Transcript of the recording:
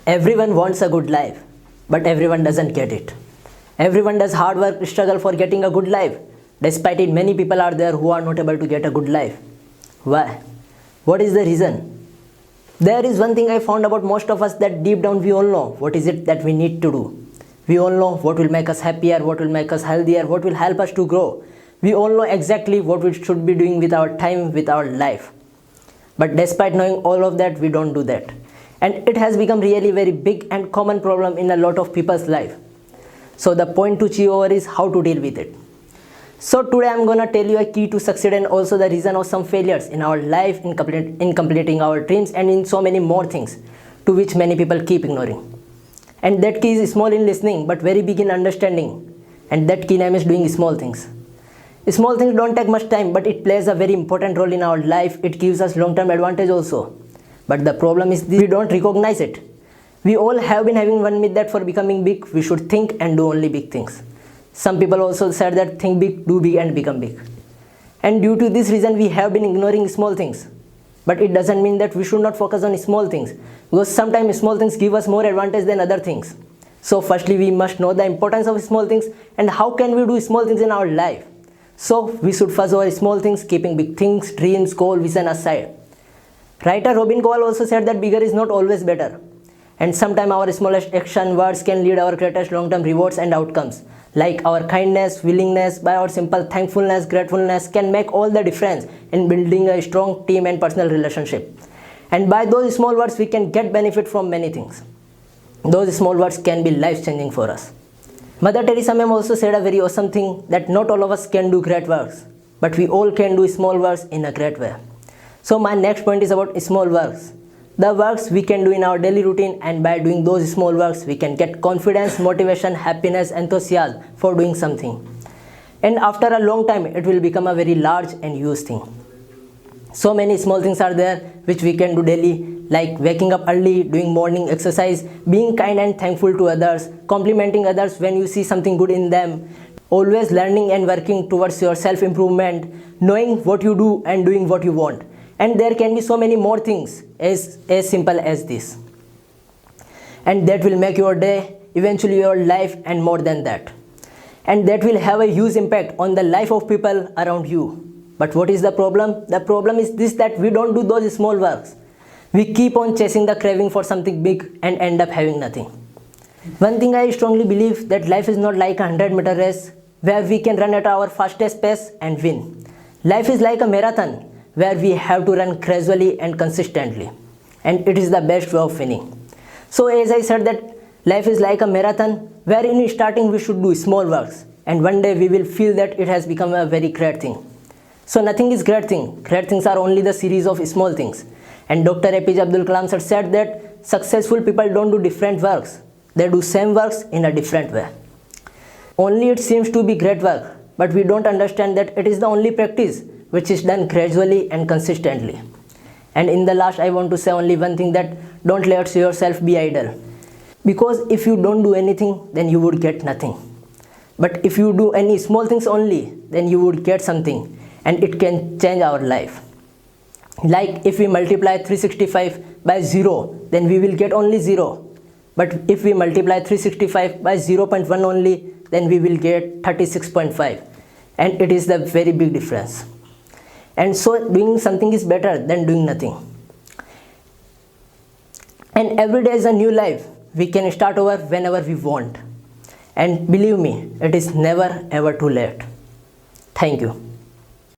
Everyone wants a good life, but everyone doesn't get it. Everyone does hard work, struggle for getting a good life. Despite it, many people are there who are not able to get a good life. Why? What is the reason? There is one thing I found about most of us, that deep down we all know what is it that we need to do. We all know what will make us happier, what will make us healthier, what will help us to grow. We all know exactly what we should be doing with our time, with our life. But despite knowing all of that, we don't do that. And it has become really very big and common problem in a lot of people's life. So the point to chew over is how to deal with it. So today I'm gonna tell you a key to succeed, and also the reason of some failures in our life, in completing our dreams, and in so many more things to which many people keep ignoring. And that key is small in listening but very big in understanding. And that key name is doing small things. Small things don't take much time, but it plays a very important role in our life. It gives us long-term advantage also. But the problem is we don't recognize it. We all have been having one myth that for becoming big, we should think and do only big things. Some people also said that think big, do big and become big. And due to this reason, we have been ignoring small things. But it doesn't mean that we should not focus on small things, because sometimes small things give us more advantage than other things. So firstly, we must know the importance of small things and how can we do small things in our life. So we should focus on small things, keeping big things, dreams, goal, vision aside. Writer Robin Cole also said that bigger is not always better. And sometimes our smallest action words can lead our greatest long-term rewards and outcomes. Like our kindness, willingness, by our simple thankfulness, gratefulness can make all the difference in building a strong team and personal relationship. And by those small words, we can get benefit from many things. Those small words can be life-changing for us. Mother Teresa Ma'am also said a very awesome thing, that not all of us can do great works, but we all can do small works in a great way. So my next point is about small works. The works we can do in our daily routine, and by doing those small works, we can get confidence, motivation, happiness, enthusiasm for doing something. And after a long time, it will become a very large and huge thing. So many small things are there which we can do daily, like waking up early, doing morning exercise, being kind and thankful to others, complimenting others when you see something good in them, always learning and working towards your self-improvement, knowing what you do and doing what you want. And there can be so many more things as simple as this. And that will make your day, eventually your life, and more than that. And that will have a huge impact on the life of people around you. But what is the problem? The problem is this, that we don't do those small works. We keep on chasing the craving for something big and end up having nothing. One thing I strongly believe, that life is not like a 100-meter race where we can run at our fastest pace and win. Life is like a marathon where we have to run gradually and consistently. And it is the best way of winning. So as I said, that life is like a marathon where in starting we should do small works. And one day we will feel that it has become a very great thing. So nothing is great thing. Great things are only the series of small things. And Dr. APJ Abdul Kalam sir said that successful people don't do different works. They do same works in a different way. Only it seems to be great work, but we don't understand that it is the only practice which is done gradually and consistently. And in the last, I want to say only one thing, that don't let yourself be idle. Because if you don't do anything, then you would get nothing. But if you do any small things only, then you would get something, and it can change our life. Like if we multiply 365 by 0, then we will get only 0. But if we multiply 365 by 0.1 only, then we will get 36.5. And it is the very big difference. And so doing something is better than doing nothing. And every day is a new life. We can start over whenever we want. And believe me, it is never ever too late. Thank you.